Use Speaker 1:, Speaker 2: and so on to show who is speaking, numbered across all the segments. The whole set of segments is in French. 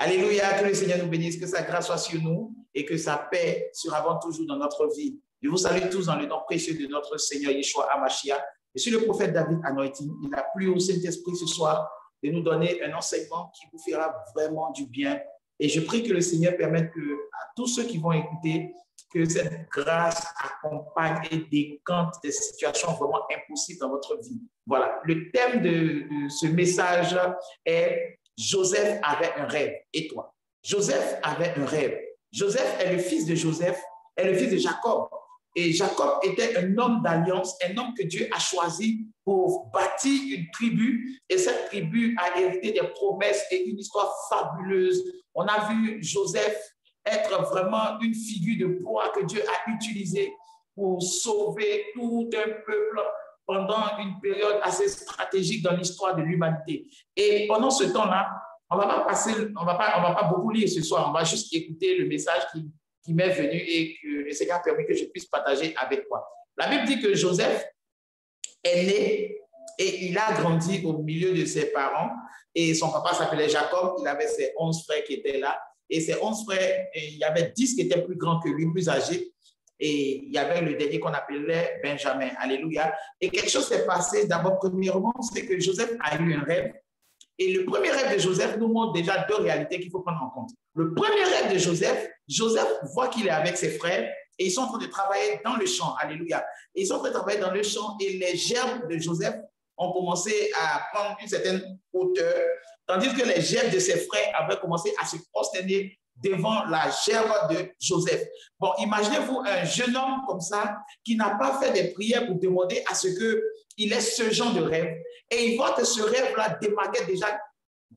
Speaker 1: Alléluia, que le Seigneur nous bénisse, que sa grâce soit sur nous et que sa paix surabonde toujours dans notre vie. Je vous salue tous dans le nom précieux de notre Seigneur Yeshua HaMashiach. Je suis le prophète David Anointing. Il a plu au Saint-Esprit ce soir de nous donner un enseignement qui vous fera vraiment du bien. Et je prie que le Seigneur permette à tous ceux qui vont écouter, que cette grâce accompagne et décante des situations vraiment impossibles dans votre vie. Voilà, le thème de ce message est « Joseph avait un rêve. » Et toi? Joseph avait un rêve. Joseph est le fils de Joseph, est le fils de Jacob. Et Jacob était un homme d'alliance, un homme que Dieu a choisi pour bâtir une tribu. Et cette tribu a hérité des promesses et une histoire fabuleuse. On a vu Joseph être vraiment une figure de proie que Dieu a utilisée pour sauver tout un peuple pendant une période assez stratégique dans l'histoire de l'humanité. Et pendant ce temps-là, on va pas beaucoup lire ce soir, on va juste écouter le message qui m'est venu et que le Seigneur a permis que je puisse partager avec toi. La Bible dit que Joseph est né et il a grandi au milieu de ses parents et son papa s'appelait Jacob, il avait ses 11 frères qui étaient là et ses 11 frères, il y avait 10 qui étaient plus grands que lui, plus âgés. Et il y avait le dernier qu'on appelait Benjamin. Alléluia. Et quelque chose s'est passé. D'abord, premièrement, c'est que Joseph a eu un rêve. Et le premier rêve de Joseph nous montre déjà deux réalités qu'il faut prendre en compte. Le premier rêve de Joseph, Joseph voit qu'il est avec ses frères et ils sont en train de travailler dans le champ. Alléluia. Et ils sont en train de travailler dans le champ et les gerbes de Joseph ont commencé à prendre une certaine hauteur, tandis que les gerbes de ses frères avaient commencé à se prosterner devant la gerbe de Joseph. Bon, imaginez-vous un jeune homme comme ça qui n'a pas fait des prières pour demander à ce qu'il ait ce genre de rêve. Et il voit que ce rêve-là démarquait déjà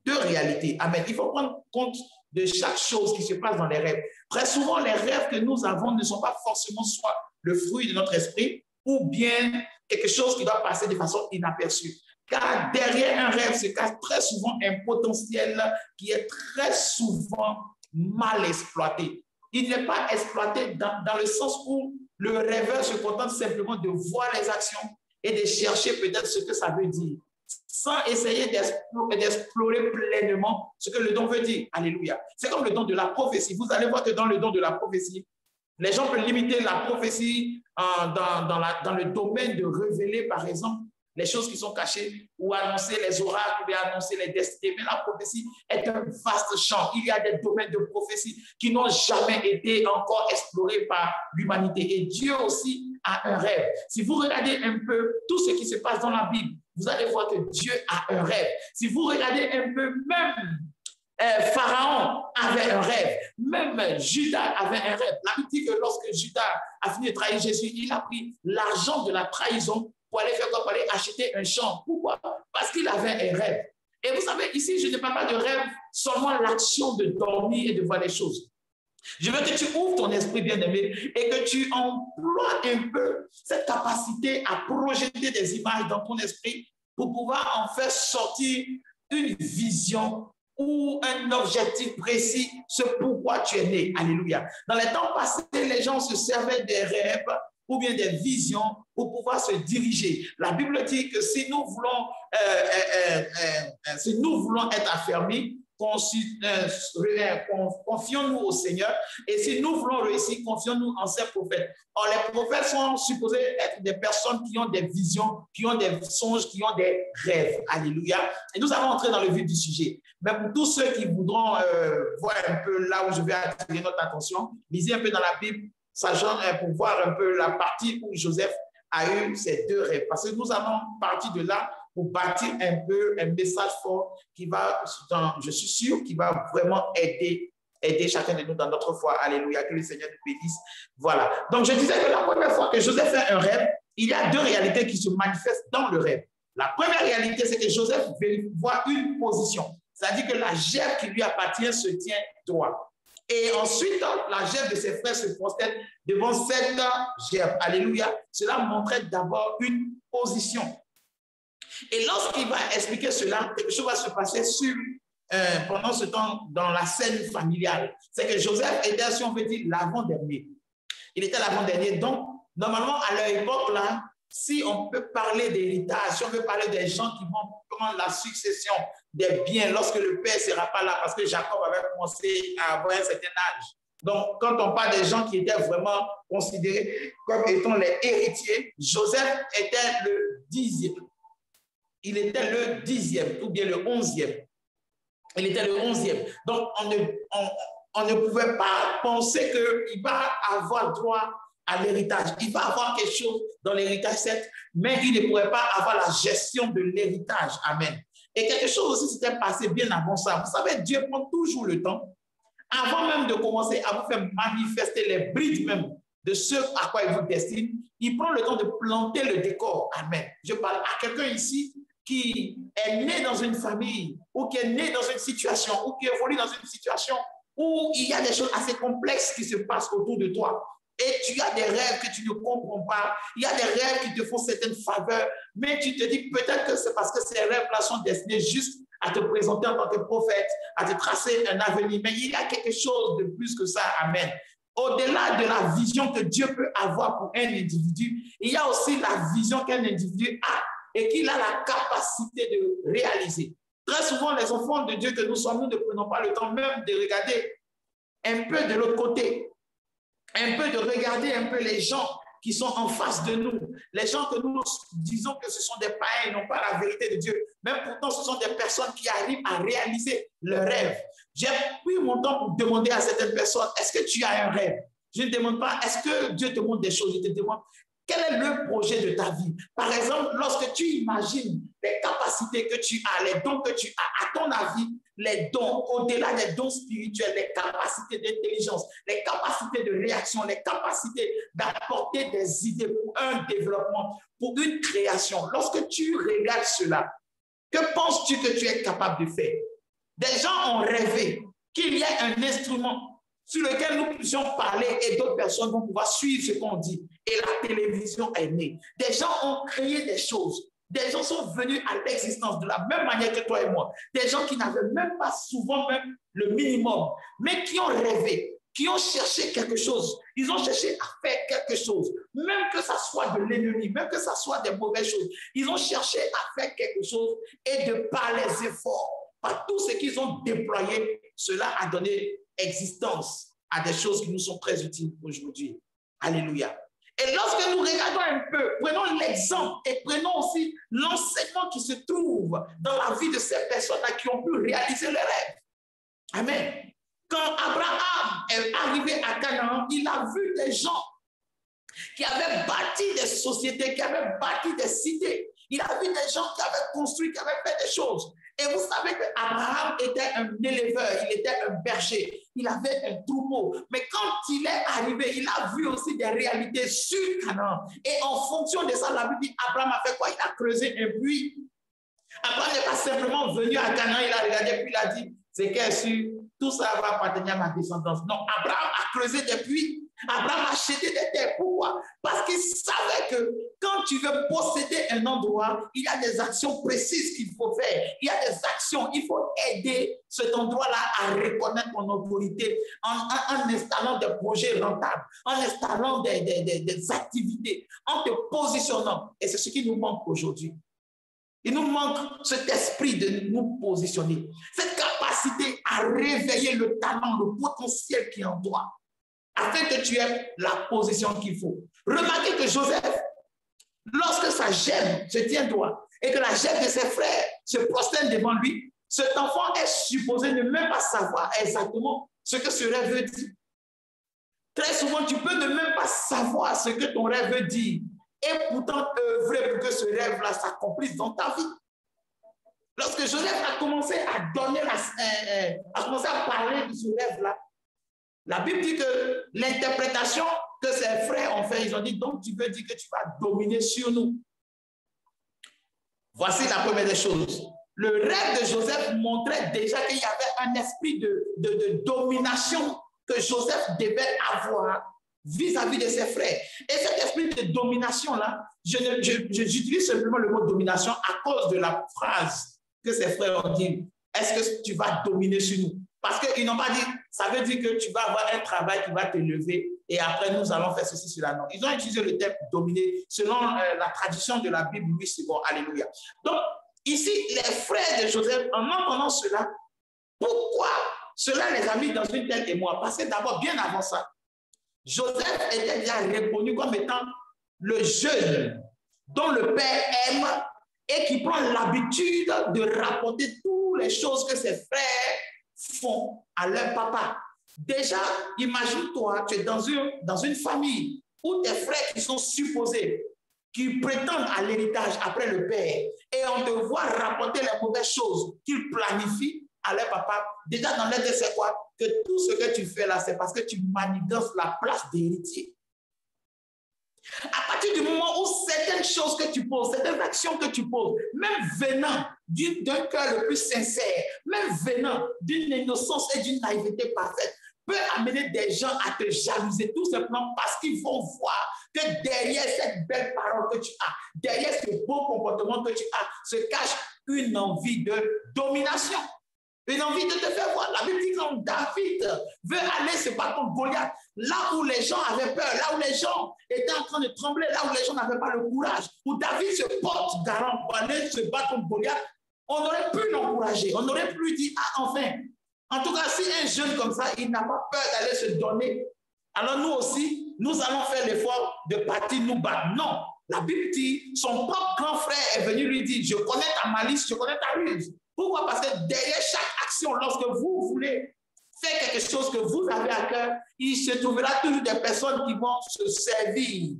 Speaker 1: deux réalités. Amen. Il faut prendre compte de chaque chose qui se passe dans les rêves. Très souvent, les rêves que nous avons ne sont pas forcément soit le fruit de notre esprit ou bien quelque chose qui doit passer de façon inaperçue. Car derrière un rêve se cache très souvent un potentiel qui est très souvent mal exploité. Il n'est pas exploité dans le sens où le rêveur se contente simplement de voir les actions et de chercher peut-être ce que ça veut dire, sans essayer d'explorer pleinement ce que le don veut dire. Alléluia. C'est comme le don de la prophétie. Vous allez voir que dans le don de la prophétie, les gens peuvent limiter la prophétie dans le domaine de révéler, par exemple, les choses qui sont cachées ou annoncer les oracles ou annoncer les destinées. Mais la prophétie est un vaste champ. Il y a des domaines de prophétie qui n'ont jamais été encore explorés par l'humanité. Et Dieu aussi a un rêve. Si vous regardez un peu tout ce qui se passe dans la Bible, vous allez voir que Dieu a un rêve. Si vous regardez un peu, même Pharaon avait un rêve, même Judas avait un rêve. La Bible dit que lorsque Judas a fini de trahir Jésus, il a pris l'argent de la trahison pour aller faire quoi? Pour aller acheter un champ. Pourquoi? Parce qu'il avait un rêve. Et vous savez, ici, je ne parle pas de rêve, seulement l'action de dormir et de voir les choses. Je veux que tu ouvres ton esprit, bien-aimé, et que tu emploies un peu cette capacité à projeter des images dans ton esprit pour pouvoir en faire sortir une vision ou un objectif précis, ce pourquoi tu es né. Alléluia. Dans les temps passés, les gens se servaient des rêves ou bien des visions pour pouvoir se diriger. La Bible dit que si nous voulons être affermis, confions-nous au Seigneur. Et si nous voulons réussir, confions-nous en ces prophètes. Or, les prophètes sont supposés être des personnes qui ont des visions, qui ont des songes, qui ont des rêves. Alléluia. Et nous allons entrer dans le vif du sujet. Mais pour tous ceux qui voudront voir un peu là où je vais attirer notre attention, lisez un peu dans la Bible, sachant pour voir un peu la partie où Joseph a eu ces deux rêves. Parce que nous allons partir de là pour bâtir un peu un message fort qui va, je suis sûr, qui va vraiment aider chacun de nous dans notre foi. Alléluia, que le Seigneur nous bénisse. Voilà. Donc, je disais que la première fois que Joseph fait un rêve, il y a deux réalités qui se manifestent dans le rêve. La première réalité, c'est que Joseph voit une position. C'est-à-dire que la gerbe qui lui appartient se tient droit. Et ensuite, la gerbe de ses frères se prosterne devant cette gerbe. Alléluia. Cela montrait d'abord une position. Et lorsqu'il va expliquer cela, quelque chose va se passer pendant ce temps dans la scène familiale. C'est que Joseph était, si on veut dire, l'avant-dernier. Il était l'avant-dernier. Donc, normalement, à leur époque, là, si on peut parler d'héritage, si on veut parler des gens qui vont comment la succession des biens lorsque le père ne sera pas là, parce que Jacob avait commencé à avoir un certain âge. Donc, quand on parle des gens qui étaient vraiment considérés comme étant les héritiers, Joseph était le 10e. Il était le 10e ou bien le 11e. Il était le 11e. Donc, on ne pouvait pas penser qu'il va avoir droit à l'héritage. Il va avoir quelque chose dans l'héritage, certes, mais il ne pourrait pas avoir la gestion de l'héritage. Amen. Et quelque chose aussi s'était passé bien avant ça. Vous savez, Dieu prend toujours le temps, avant même de commencer à vous faire manifester les brides même de ce à quoi il vous destine, il prend le temps de planter le décor. Amen. Je parle à quelqu'un ici qui est né dans une famille ou qui est né dans une situation ou qui évolue dans une situation où il y a des choses assez complexes qui se passent autour de toi. Et tu as des rêves que tu ne comprends pas. Il y a des rêves qui te font certaines faveurs, mais tu te dis peut-être que c'est parce que ces rêves-là sont destinés juste à te présenter en tant que prophète, à te tracer un avenir. Mais il y a quelque chose de plus que ça. Amen. Au-delà de la vision que Dieu peut avoir pour un individu, il y a aussi la vision qu'un individu a et qu'il a la capacité de réaliser. Très souvent, les enfants de Dieu que nous sommes, nous ne prenons pas le temps même de regarder un peu de l'autre côté, un peu de regarder un peu les gens qui sont en face de nous, les gens que nous disons que ce sont des païens, non pas la vérité de Dieu. Même pourtant, ce sont des personnes qui arrivent à réaliser leurs rêves. J'ai pris mon temps pour demander à certaines personnes, est-ce que tu as un rêve? Je ne demande pas, est-ce que Dieu te montre des choses? Je te demande, quel est le projet de ta vie? Par exemple, lorsque tu imagines les capacités que tu as, les dons que tu as, à ton avis, les dons, au-delà des dons spirituels, les capacités d'intelligence, les capacités de réaction, les capacités d'apporter des idées pour un développement, pour une création. Lorsque tu regardes cela, que penses-tu que tu es capable de faire? Des gens ont rêvé qu'il y ait un instrument sur lequel nous puissions parler et d'autres personnes vont pouvoir suivre ce qu'on dit. Et la télévision est née. Des gens ont créé des choses. Des gens sont venus à l'existence de la même manière que toi et moi. Des gens qui n'avaient même pas souvent même le minimum, mais qui ont rêvé, qui ont cherché quelque chose. Ils ont cherché à faire quelque chose, même que ça soit de l'ennemi, même que ça soit des mauvaises choses. Ils ont cherché à faire quelque chose et de par les efforts, par tout ce qu'ils ont déployé, cela a donné existence à des choses qui nous sont très utiles aujourd'hui. Alléluia. Et lorsque nous regardons un peu, prenons l'exemple et prenons aussi l'enseignement qui se trouve dans la vie de ces personnes-là qui ont pu réaliser leurs rêves. Amen. Quand Abraham est arrivé à Canaan, il a vu des gens qui avaient bâti des sociétés, qui avaient bâti des cités. Il a vu des gens qui avaient construit, qui avaient fait des choses. Et vous savez qu'Abraham était un éleveur, il était un berger, il avait un troupeau. Mais quand il est arrivé, il a vu aussi des réalités sur Canaan. Et en fonction de ça, la Bible dit, Abraham a fait quoi? Il a creusé un puits. Abraham n'est pas simplement venu à Canaan, il a regardé, puis il a dit, c'est qu'est sûr, tout ça va appartenir à ma descendance. Non, Abraham a creusé des puits. Abraham a acheté des terres. Pourquoi? Parce qu'il savait que quand tu veux posséder un endroit, il y a des actions précises qu'il faut faire. Il y a des actions, il faut aider cet endroit-là à reconnaître ton autorité en installant des projets rentables, en installant des activités, en te positionnant. Et c'est ce qui nous manque aujourd'hui. Il nous manque cet esprit de nous positionner, cette capacité à réveiller le talent, le potentiel qui est en toi, afin que tu aies la position qu'il faut. Remarquez que Joseph, lorsque sa gemme se tient droit et que la gemme de ses frères se prosterne devant lui, cet enfant est supposé ne même pas savoir exactement ce que ce rêve dit. Très souvent, tu peux ne même pas savoir ce que ton rêve dit et pourtant œuvrer pour que ce rêve-là s'accomplisse dans ta vie. Lorsque Joseph a commencé à donner, a commencé à parler de ce rêve-là, la Bible dit que l'interprétation que ses frères ont fait, ils ont dit, donc tu veux dire que tu vas dominer sur nous. Voici la première des choses. Le rêve de Joseph montrait déjà qu'il y avait un esprit de domination que Joseph devait avoir vis-à-vis de ses frères. Et cet esprit de domination-là, j'utilise simplement le mot domination à cause de la phrase que ses frères ont dit. Est-ce que tu vas dominer sur nous? Parce qu'ils n'ont pas dit, ça veut dire que tu vas avoir un travail qui va te lever et après nous allons faire ceci, cela. Non. Ils ont utilisé le terme dominer. Selon la tradition de la Bible, oui, c'est bon. Alléluia. Donc, Ici, les frères de Joseph, en entendant cela, pourquoi cela les a mis dans une telle émoi? Parce que d'abord, bien avant ça, Joseph était déjà reconnu comme étant le jeune dont le père aime et qui prend l'habitude de raconter toutes les choses que ses frères font à leur papa. Déjà, imagine-toi, tu es dans une famille où tes frères qui sont supposés, qui prétendent à l'héritage après le père, et on te voit raconter les mauvaises choses qu'ils planifient à leur papa. Déjà, dans leur tête, c'est quoi? Que tout ce que tu fais là, c'est parce que tu manigances la place d'héritier. À partir du moment où certaines choses que tu poses, certaines actions que tu poses, même venant d'un cœur le plus sincère, même venant d'une innocence et d'une naïveté parfaite, peut amener des gens à te jalouser tout simplement parce qu'ils vont voir que derrière cette belle parole que tu as, derrière ce beau comportement que tu as, se cache une envie de domination. Une envie de te faire voir. La Bible dit que David veut aller se battre contre Goliath, là où les gens avaient peur, là où les gens étaient en train de trembler, là où les gens n'avaient pas le courage, où David se porte garant pour aller se battre contre Goliath, on aurait pu l'encourager, on aurait pu dire, ah enfin, en tout cas, si un jeune comme ça, il n'a pas peur d'aller se donner, alors nous aussi, nous allons faire l'effort de partir nous battre. Non, la Bible dit, son propre grand frère est venu lui dire, je connais ta malice, je connais ta ruse. Pourquoi? Parce que derrière chaque action, lorsque vous voulez faire quelque chose que vous avez à cœur, il se trouvera toujours des personnes qui vont se servir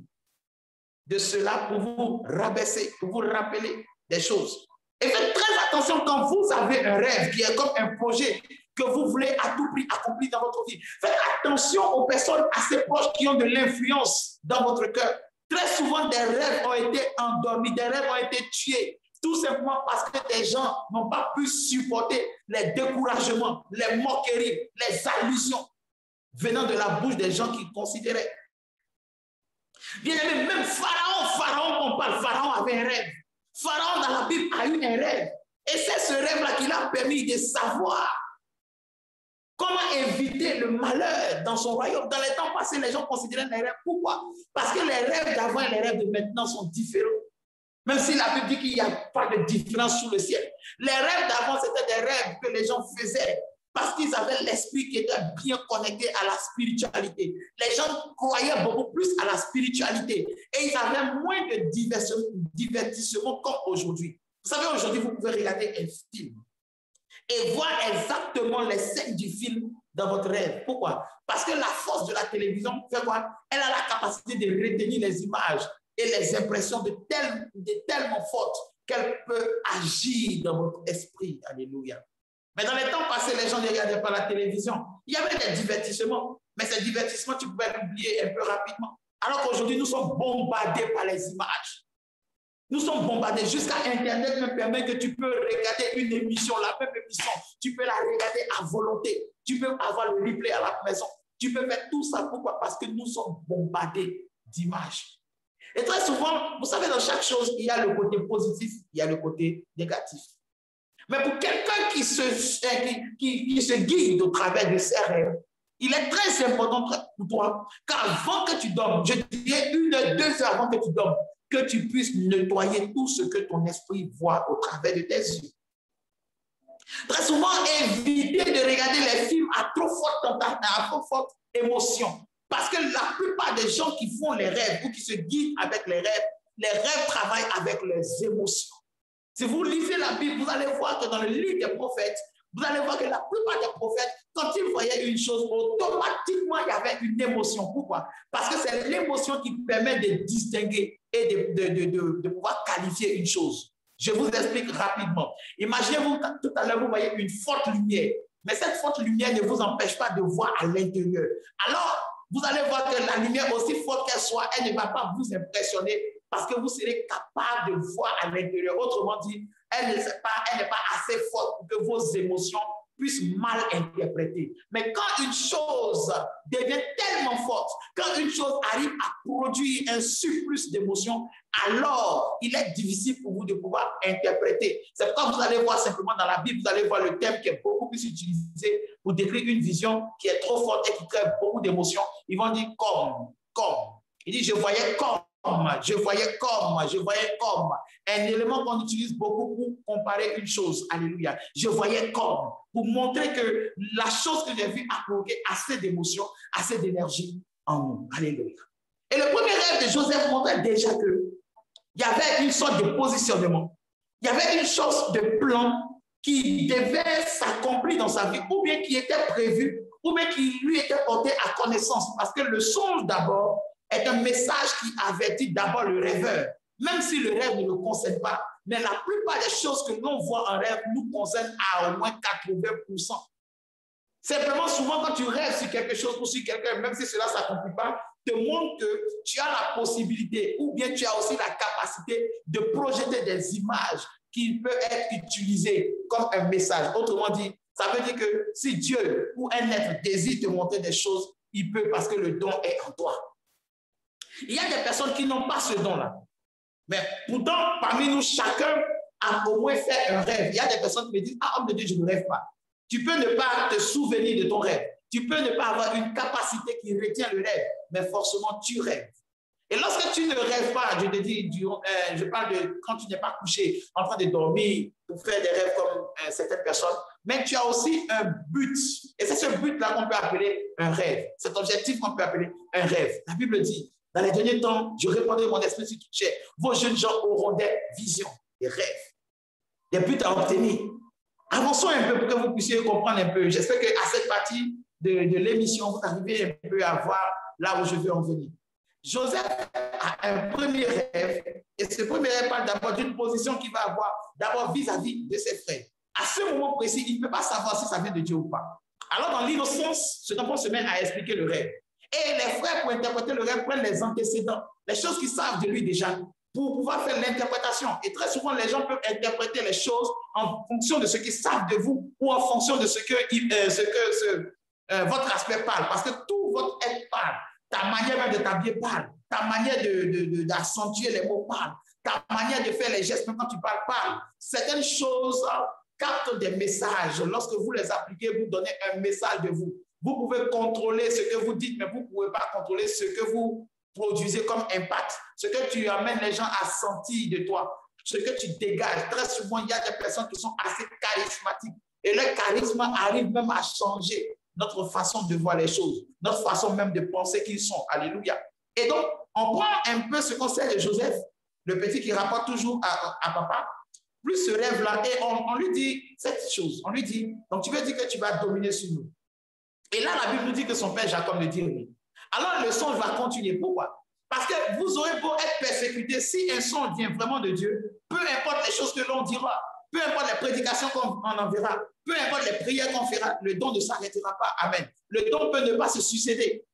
Speaker 1: de cela pour vous rabaisser, pour vous rappeler des choses. Et faites très attention quand vous avez un rêve qui est comme un projet que vous voulez à tout prix accomplir dans votre vie. Faites attention aux personnes assez proches qui ont de l'influence dans votre cœur. Très souvent, des rêves ont été endormis, des rêves ont été tués. Tout simplement parce que des gens n'ont pas pu supporter les découragements, les moqueries, les allusions venant de la bouche des gens qui considéraient. Bien aimé, même Pharaon, on parle, Pharaon avait un rêve. Pharaon dans la Bible a eu un rêve. Et c'est ce rêve-là qui l'a permis de savoir comment éviter le malheur dans son royaume. Dans les temps passés, les gens considéraient les rêves. Pourquoi? Parce que les rêves d'avant et les rêves de maintenant sont différents. Même si la Bible dit qu'il n'y a pas de différence sous le ciel. Les rêves d'avant, c'était des rêves que les gens faisaient parce qu'ils avaient l'esprit qui était bien connecté à la spiritualité. Les gens croyaient beaucoup plus à la spiritualité et ils avaient moins de divertissement comme aujourd'hui. Vous savez, aujourd'hui, vous pouvez regarder un film et voir exactement les scènes du film dans votre rêve. Pourquoi? Parce que la force de la télévision fait quoi? Elle a la capacité de retenir les images et les impressions de tellement fortes qu'elle peut agir dans votre esprit. Alléluia. Mais dans les temps passés, les gens ne regardaient pas la télévision. Il y avait des divertissements, mais ces divertissements, tu pouvais l'oublier un peu rapidement. Alors qu'aujourd'hui, nous sommes bombardés par les images. Nous sommes bombardés. Jusqu'à Internet me permet que tu peux regarder une émission, la même émission. Tu peux la regarder à volonté. Tu peux avoir le replay à la maison. Tu peux faire tout ça. Pourquoi? Parce que nous sommes bombardés d'images. Et très souvent, vous savez, dans chaque chose, il y a le côté positif, il y a le côté négatif. Mais pour quelqu'un qui se guide au travers de ses rêves, il est très important pour toi qu'avant que tu dormes, je dirais 1 ou 2 heures avant que tu dormes, que tu puisses nettoyer tout ce que ton esprit voit au travers de tes yeux. Très souvent, éviter de regarder les films à trop forte émotion. Parce que la plupart des gens qui font les rêves ou qui se guident avec les rêves travaillent avec les émotions. Si vous lisez la Bible, vous allez voir que dans le livre des prophètes, vous allez voir que la plupart des prophètes, quand ils voyaient une chose, automatiquement, il y avait une émotion. Pourquoi? Parce que c'est l'émotion qui permet de distinguer et de pouvoir qualifier une chose. Je vous explique rapidement. Imaginez-vous, tout à l'heure, vous voyez une forte lumière. Mais cette forte lumière ne vous empêche pas de voir à l'intérieur. Alors, vous allez voir que la lumière, aussi forte qu'elle soit, elle ne va pas vous impressionner parce que vous serez capable de voir à l'intérieur. Autrement dit, elle n'est pas assez forte pour que vos émotions puissent mal interpréter. Mais quand une chose devient tellement forte, quand une chose arrive à produire un surplus d'émotions, alors il est difficile pour vous de pouvoir interpréter. C'est pourquoi vous allez voir simplement dans la Bible, vous allez voir le terme qui est beaucoup plus utilisé pour décrire une vision qui est trop forte et qui crée beaucoup d'émotions. Ils vont dire comme. Il dit, je voyais comme. je voyais comme. Un élément qu'on utilise beaucoup pour comparer une chose. Alléluia. Je voyais comme, pour montrer que la chose que j'ai vue a provoqué assez d'émotions, assez d'énergie en nous. Alléluia. Et le premier rêve de Joseph montrait déjà que il y avait une sorte de positionnement. Il y avait une sorte de plan qui devait s'accomplir dans sa vie, ou bien qui était prévu, ou bien qui lui était porté à connaissance. Parce que le songe d'abord est un message qui avertit d'abord le rêveur, même si le rêve ne le concerne pas. Mais la plupart des choses que l'on voit en rêve nous concernent à au moins 80%. Simplement, souvent, quand tu rêves sur quelque chose ou sur quelqu'un, même si cela ne s'accomplit pas, te montre que tu as la possibilité ou bien tu as aussi la capacité de projeter des images qui peuvent être utilisées comme un message. Autrement dit, ça veut dire que si Dieu ou un être désire te montrer des choses, il peut parce que le don est en toi. Il y a des personnes qui n'ont pas ce don-là. Mais pourtant, parmi nous, chacun a au moins fait un rêve. Il y a des personnes qui me disent, ah, homme de Dieu, je ne rêve pas. Tu peux ne pas te souvenir de ton rêve. Tu peux ne pas avoir une capacité qui retient le rêve, mais forcément, tu rêves. Et lorsque tu ne rêves pas, je te dis, je parle de quand tu n'es pas couché, en train de dormir, pour faire des rêves comme certaines personnes, mais tu as aussi un but. Et c'est ce but-là qu'on peut appeler un rêve. Cet objectif qu'on peut appeler un rêve. La Bible dit, dans les derniers temps, je répandrai mon esprit sur toute chair. Vos jeunes gens auront des visions, des rêves, des buts à obtenir. Avançons un peu pour que vous puissiez comprendre un peu. J'espère qu'à cette partie de l'émission, vous arrivez un peu à voir là où je veux en venir. Joseph a un premier rêve, et ce premier rêve parle d'abord d'une position qu'il va avoir d'abord vis-à-vis de ses frères. À ce moment précis, il ne peut pas savoir si ça vient de Dieu ou pas. Alors, dans l'innocence, ce temps se met à expliquer le rêve. Et les frères, pour interpréter le rêve, prennent les antécédents, les choses qu'ils savent de lui déjà, pour pouvoir faire l'interprétation. Et très souvent, les gens peuvent interpréter les choses en fonction de ce qu'ils savent de vous ou en fonction de ce que votre aspect parle. Parce que tout votre être parle. Ta manière même de t'habiller parle. Ta manière d'accentuer les mots parle. Ta manière de faire les gestes, même quand tu parles. Certaines choses captent des messages. Lorsque vous les appliquez, vous donnez un message de vous. Vous pouvez contrôler ce que vous dites, mais vous ne pouvez pas contrôler ce que vous produisez comme impact. Ce que tu amènes les gens à sentir de toi. Ce que tu dégages. Très souvent, il y a des personnes qui sont assez charismatiques. Et leur charisme arrive même à changer notre façon de voir les choses, notre façon même de penser qu'ils sont. Alléluia. Et donc, on prend un peu ce conseil de Joseph, le petit qui rapporte toujours à papa, plus ce rêve-là, et on lui dit cette chose. On lui dit, donc tu veux dire que tu vas dominer sur nous. Et là, la Bible nous dit que son père Jacob le dit oui. Alors, le songe va continuer. Pourquoi? Parce que vous aurez beau être persécuté, si un songe vient vraiment de Dieu, peu importe les choses que l'on dira, peu importe les prédications qu'on enverra, peu importe les prières qu'on fera, le don ne s'arrêtera pas. Amen. Le don peut ne pas se succéder.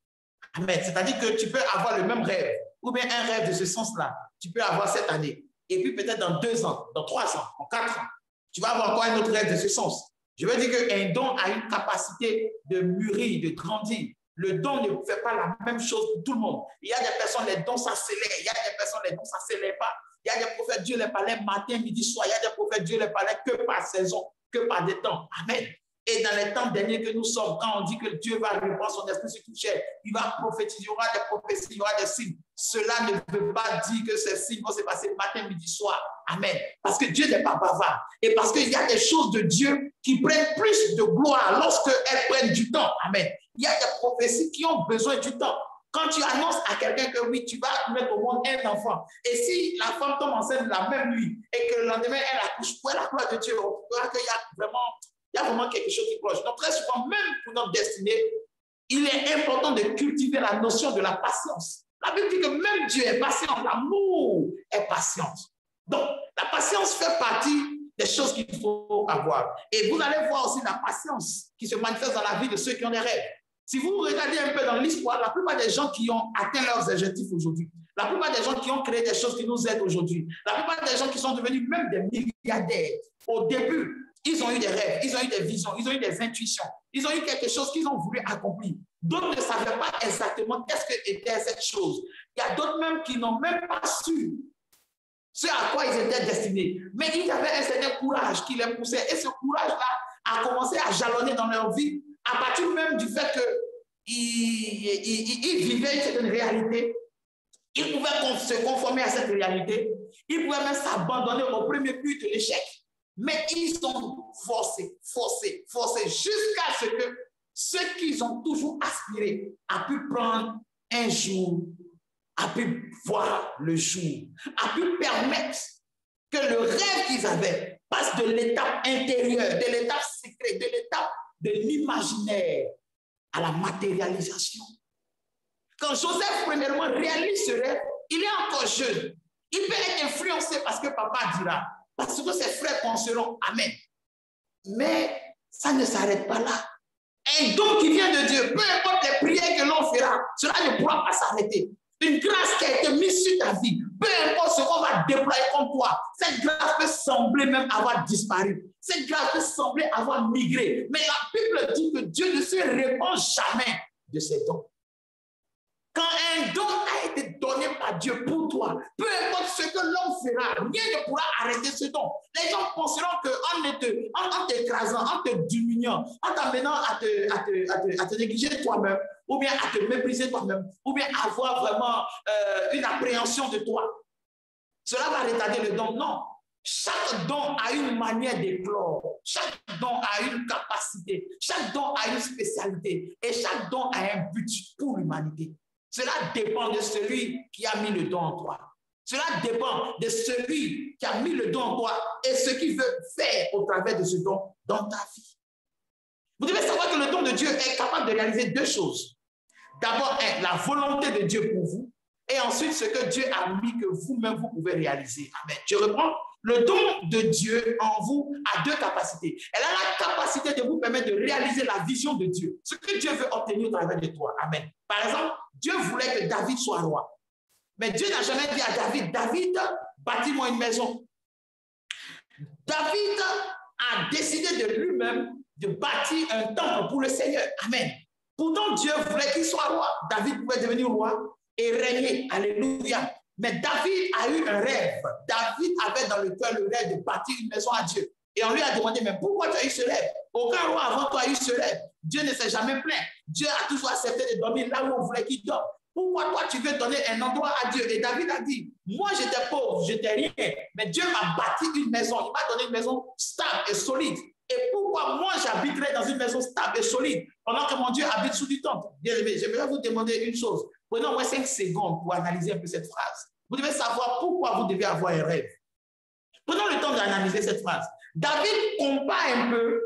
Speaker 1: Amen. C'est-à-dire que tu peux avoir le même rêve, ou bien un rêve de ce sens-là. Tu peux avoir cette année. Et puis peut-être dans 2 ans, dans 3 ans, en 4 ans, tu vas avoir encore un autre rêve de ce sens. Je veux dire qu'un don a une capacité de mûrir, de grandir. Le don ne fait pas la même chose pour tout le monde. Il y a des personnes, les dons s'accélèrent. Il y a des personnes, les dons ne s'accélèrent pas. Il y a des prophètes, Dieu les parlait matin, midi, soir. Il y a des prophètes, Dieu les parlait que par saison, que par des temps. Amen. Et dans les temps derniers que nous sommes, quand on dit que Dieu va répandre son esprit sur toute chair, il va prophétiser, il y aura des prophéties, il y aura des signes. Cela ne veut pas dire que ces signes vont se passer matin, midi, soir. Amen. Parce que Dieu n'est pas bavard. Et parce qu'il y a des choses de Dieu qui prennent plus de gloire lorsqu'elles prennent du temps. Amen. Il y a des prophéties qui ont besoin du temps. Quand tu annonces à quelqu'un que oui, tu vas mettre au monde un enfant, et si la femme tombe enceinte la même nuit et que le lendemain, elle accouche, pour la gloire de Dieu, on verra qu'il y a vraiment quelque chose qui cloche. Donc, très souvent, même pour notre destinée, il est important de cultiver la notion de la patience. La Bible dit que même Dieu est patient, l'amour est patient. Donc, la patience fait partie des choses qu'il faut avoir. Et vous allez voir aussi la patience qui se manifeste dans la vie de ceux qui ont des rêves. Si vous regardez un peu dans l'histoire, la plupart des gens qui ont atteint leurs objectifs aujourd'hui, la plupart des gens qui ont créé des choses qui nous aident aujourd'hui, la plupart des gens qui sont devenus même des milliardaires, au début, ils ont eu des rêves, ils ont eu des visions, ils ont eu des intuitions, ils ont eu quelque chose qu'ils ont voulu accomplir. D'autres ne savaient pas exactement qu'est-ce que était cette chose. Il y a d'autres même qui n'ont même pas su ce à quoi ils étaient destinés. Mais il y avait un certain courage qui les poussait. Et ce courage-là a commencé à jalonner dans leur vie à partir même du fait qu'ils vivaient une certaine réalité Il pouvait se conformer à cette réalité. Il pouvait même s'abandonner au premier but de l'échec. Mais ils sont forcés jusqu'à ce que ceux qui ont toujours aspiré a pu prendre un jour, a pu voir le jour, a pu permettre que le rêve qu'ils avaient passe de l'étape intérieure, de l'étape secrète, de l'étape de l'imaginaire à la matérialisation. Quand Joseph, premièrement, réalise ce rêve, il est encore jeune. Il peut être influencé parce que papa dira, parce que ses frères penseront Amen. Mais ça ne s'arrête pas là. Un don qui vient de Dieu, peu importe les prières que l'on fera, cela ne pourra pas s'arrêter. Une grâce qui a été mise sur ta vie, peu importe ce qu'on va déployer contre toi, cette grâce peut sembler même avoir disparu. Cette grâce peut sembler avoir migré. Mais la Bible dit que Dieu ne se répand jamais de ses dons. Quand un don a été donné par Dieu pour toi, peu importe ce que l'homme fera, rien ne pourra arrêter ce don. Les gens penseront qu'en t'écrasant, en te diminuant, en t'amenant à te négliger toi-même, ou bien à te mépriser toi-même, ou bien avoir vraiment une appréhension de toi, cela va retarder le don. Non. Chaque don a une manière d'éclore. Chaque don a une capacité. Chaque don a une spécialité. Et chaque don a un but pour l'humanité. Cela dépend de celui qui a mis le don en toi. Cela dépend de celui qui a mis le don en toi et ce qu'il veut faire au travers de ce don dans ta vie. Vous devez savoir que le don de Dieu est capable de réaliser deux choses. D'abord, la volonté de Dieu pour vous et ensuite ce que Dieu a mis que vous-même vous pouvez réaliser. Amen. Je reprends. Le don de Dieu en vous a deux capacités. Elle a la capacité de vous permettre de réaliser la vision de Dieu. Ce que Dieu veut obtenir au travers de toi. Amen. Par exemple, Dieu voulait que David soit roi. Mais Dieu n'a jamais dit à David, David, bâtis-moi une maison. David a décidé de lui-même de bâtir un temple pour le Seigneur. Amen. Pourtant, Dieu voulait qu'il soit roi. David pouvait devenir roi et régner. Alléluia. Mais David a eu un rêve. David avait dans le cœur le rêve de bâtir une maison à Dieu. Et on lui a demandé, mais pourquoi tu as eu ce rêve? Aucun roi avant toi a eu ce rêve. Dieu ne s'est jamais plaint. Dieu a toujours accepté de dormir là où on voulait qu'il dorme. Pourquoi toi tu veux donner un endroit à Dieu? Et David a dit, moi j'étais pauvre, je n'étais rien. Mais Dieu m'a bâti une maison. Il m'a donné une maison stable et solide. Et pourquoi moi j'habiterais dans une maison stable et solide pendant que mon Dieu habite sous du temple? Bien aimé, je vais vous demander une chose. Prenons moins 5 secondes pour analyser un peu cette phrase. Vous devez savoir pourquoi vous devez avoir un rêve. Prenons le temps d'analyser cette phrase. David compare un peu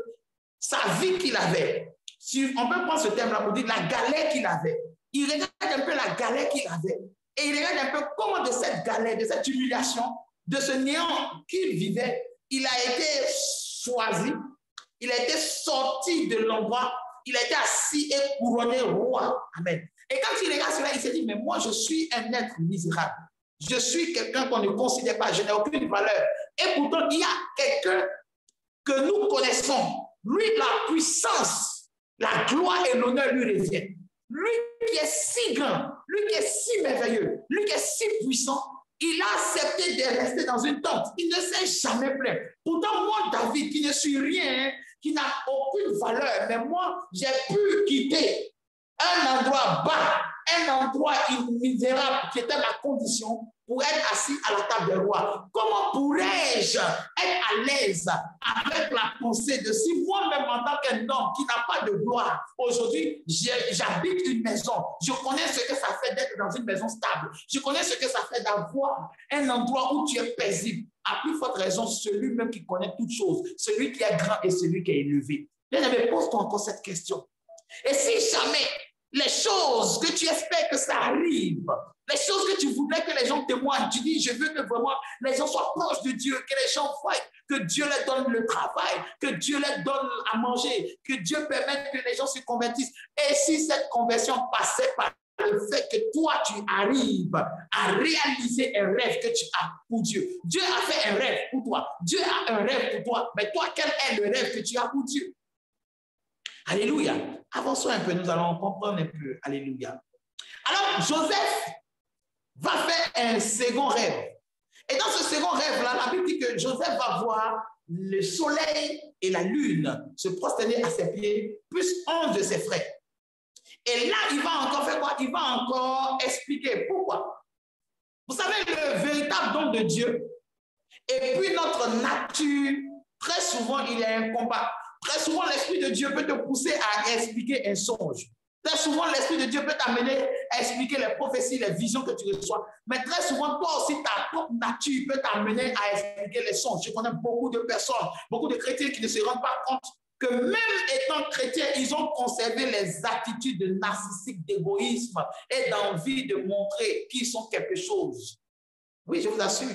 Speaker 1: sa vie qu'il avait. Si on peut prendre ce terme-là pour dire la galère qu'il avait. Il regarde un peu la galère qu'il avait et il regarde un peu comment de cette galère, de cette humiliation, de ce néant qu'il vivait, il a été choisi, il a été sorti de l'endroit, il a été assis et couronné roi. Amen. Et quand il regarde cela, il se dit, mais moi je suis un être misérable. Je suis quelqu'un qu'on ne considère pas, je n'ai aucune valeur. Et pourtant, il y a quelqu'un que nous connaissons. Lui, la puissance, la gloire et l'honneur lui reviennent. Lui qui est si grand, lui qui est si merveilleux, lui qui est si puissant, il a accepté de rester dans une tente. Il ne s'est jamais plaint. Pourtant, moi, David, qui ne suis rien, qui n'a aucune valeur, mais moi, j'ai pu quitter un endroit bas, un endroit misérable qui était ma condition pour être assis à la table des rois. Comment pourrais-je être à l'aise avec la pensée de si moi-même en tant qu'un homme qui n'a pas de gloire, aujourd'hui j'habite une maison, je connais ce que ça fait d'être dans une maison stable, je connais ce que ça fait d'avoir un endroit où tu es paisible. À plus forte raison, celui même qui connaît toutes choses, celui qui est grand et celui qui est élevé. Bien-aimé, pose-toi encore cette question. Et si jamais les choses que tu espères que ça arrive, les choses que tu voudrais que les gens témoignent, tu dis, je veux que vraiment les gens soient proches de Dieu, que les gens voient, que Dieu leur donne le travail, que Dieu leur donne à manger, que Dieu permette que les gens se convertissent. Et si cette conversion passait par le fait que toi, tu arrives à réaliser un rêve que tu as pour Dieu. Dieu a fait un rêve pour toi. Dieu a un rêve pour toi. Mais toi, quel est le rêve que tu as pour Dieu? Alléluia. Avançons un peu, nous allons comprendre un peu. Alléluia. Alors, Joseph va faire un second rêve. Et dans ce second rêve-là, la Bible dit que Joseph va voir le soleil et la lune se prosterner à ses pieds, plus 11 de ses frères. Et là, il va encore faire quoi? Il va encore expliquer pourquoi. Vous savez, le véritable don de Dieu, et puis notre nature, très souvent, il y a un combat. Très souvent, l'Esprit de Dieu peut te pousser à expliquer un songe. Très souvent, l'Esprit de Dieu peut t'amener à expliquer les prophéties, les visions que tu reçois. Mais très souvent, toi aussi, ta propre nature peut t'amener à expliquer les songes. Je connais beaucoup de personnes, beaucoup de chrétiens qui ne se rendent pas compte que même étant chrétiens, ils ont conservé les attitudes de narcissique, d'égoïsme et d'envie de montrer qu'ils sont quelque chose. Oui, je vous assure.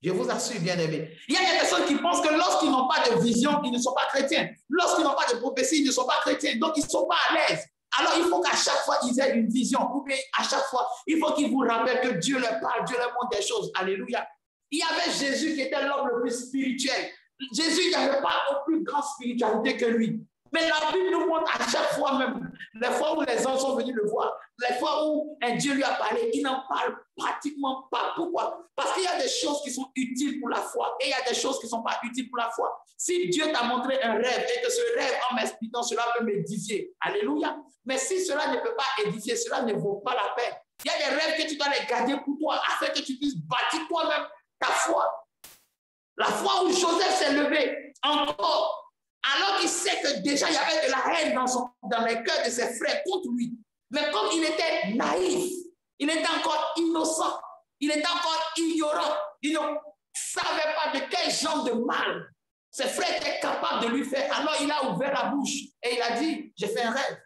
Speaker 1: Je vous assure, bien aimé. Il y a des personnes qui pensent que lorsqu'ils n'ont pas de vision, ils ne sont pas chrétiens. Lorsqu'ils n'ont pas de prophétie, ils ne sont pas chrétiens. Donc, ils ne sont pas à l'aise. Alors, il faut qu'à chaque fois, ils aient une vision. Ou bien, à chaque fois, il faut qu'ils vous rappellent que Dieu leur parle, Dieu leur montre des choses. Alléluia. Il y avait Jésus qui était l'homme le plus spirituel. Jésus, il n'avait pas de plus grande spiritualité que lui. Mais la Bible nous montre à chaque fois même, les fois où les anges sont venus le voir, les fois où un Dieu lui a parlé, il n'en parle pratiquement pas. Pourquoi? Parce qu'il y a des choses qui sont utiles pour la foi et il y a des choses qui ne sont pas utiles pour la foi. Si Dieu t'a montré un rêve et que ce rêve, en m'expliquant, cela peut m'édifier, alléluia. Mais si cela ne peut pas édifier, cela ne vaut pas la peine. Il y a des rêves que tu dois les garder pour toi afin que tu puisses bâtir toi-même ta foi. La foi où Joseph s'est levé encore. Alors qu'il sait que déjà il y avait de la haine dans les cœurs de ses frères contre lui. Mais comme il était naïf, il était encore innocent, il était encore ignorant, il ne savait pas de quel genre de mal ses frères étaient capables de lui faire. Alors il a ouvert la bouche et il a dit, j'ai fait un rêve.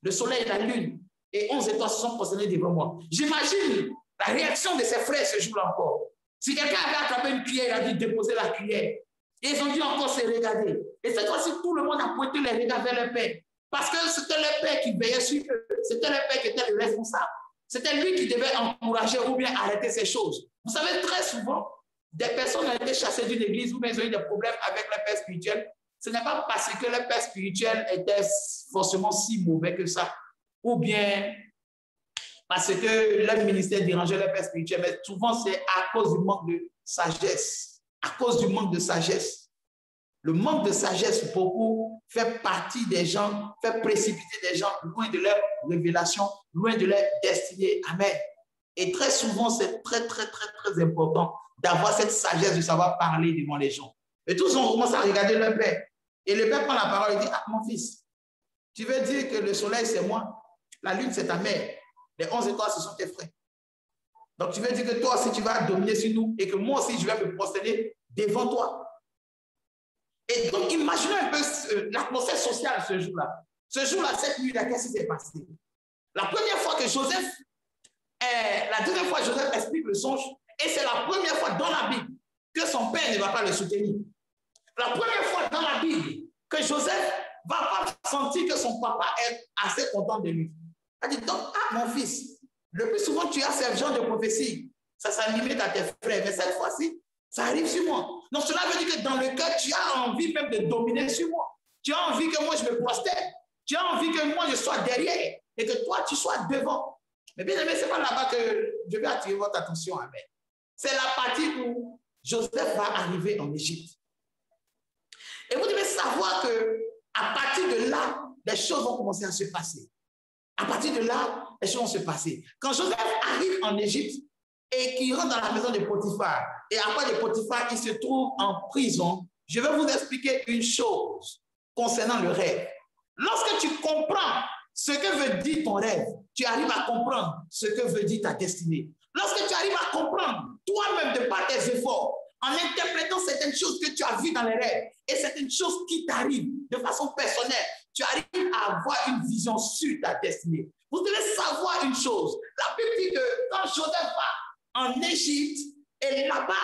Speaker 1: Le soleil et la lune et 11 étoiles se sont postées devant moi. J'imagine la réaction de ses frères ce jour-là encore. Si quelqu'un avait attrapé une cuillère, il a dit déposer la cuillère. Et ils ont dû encore se regarder. Et cette fois-ci, tout le monde a pointé les regards vers le Père. Parce que c'était le Père qui veillait sur eux. C'était le Père qui était le responsable. C'était lui qui devait encourager ou bien arrêter ces choses. Vous savez, très souvent, des personnes ont été chassées d'une église ou bien ils ont eu des problèmes avec le Père spirituel. Ce n'est pas parce que le Père spirituel était forcément si mauvais que ça. Ou bien parce que leur ministère dérangeait le Père spirituel. Mais souvent, c'est à cause du manque de sagesse. À cause du manque de sagesse. Le manque de sagesse, beaucoup, fait partie des gens, fait précipiter des gens loin de leur révélation, loin de leur destinée. Amen. Et très souvent, c'est très, très, très, très important d'avoir cette sagesse de savoir parler devant les gens. Et tous on commence à regarder le Père. Et le Père prend la parole et dit, ah, mon fils, tu veux dire que le soleil, c'est moi, la lune, c'est ta mère, les 11 étoiles, ce sont tes frères. Donc, tu veux dire que toi aussi, tu vas dominer sur nous et que moi aussi, je vais me prosterner devant toi. Et donc, imaginez un peu l'atmosphère sociale ce jour-là. Ce jour-là, cette nuit-là, qu'est-ce qui s'est passé? La première fois que Joseph, la deuxième fois, Joseph explique le songe, et c'est la première fois dans la Bible que son père ne va pas le soutenir. La première fois dans la Bible que Joseph ne va pas sentir que son papa est assez content de lui. Il dit, donc, ah, mon fils, le plus souvent, tu as ce genre de prophétie. Ça limite à tes frères. Mais cette fois-ci, ça arrive sur moi. Donc, cela veut dire que dans le cœur, tu as envie même de dominer sur moi. Tu as envie que moi, je me prosterne. Tu as envie que moi, je sois derrière et que toi, tu sois devant. Mais bien aimé, ce n'est pas là-bas que je vais attirer votre attention. Amen. C'est la partie où Joseph va arriver en Égypte. Et vous devez savoir qu'à partir de là, les choses vont commencer à se passer. À partir de là, les choses vont se passer. Quand Joseph arrive en Égypte et qu'il rentre dans la maison de Potiphar, et après de Potiphar, il se trouve en prison, je vais vous expliquer une chose concernant le rêve. Lorsque tu comprends ce que veut dire ton rêve, tu arrives à comprendre ce que veut dire ta destinée. Lorsque tu arrives à comprendre toi-même de par tes efforts, en interprétant certaines choses que tu as vues dans les rêves et certaines choses qui t'arrivent de façon personnelle, tu arrives à avoir une vision sur ta destinée. Vous devez savoir une chose. La Bible dit que quand Joseph va en Égypte, et là-bas,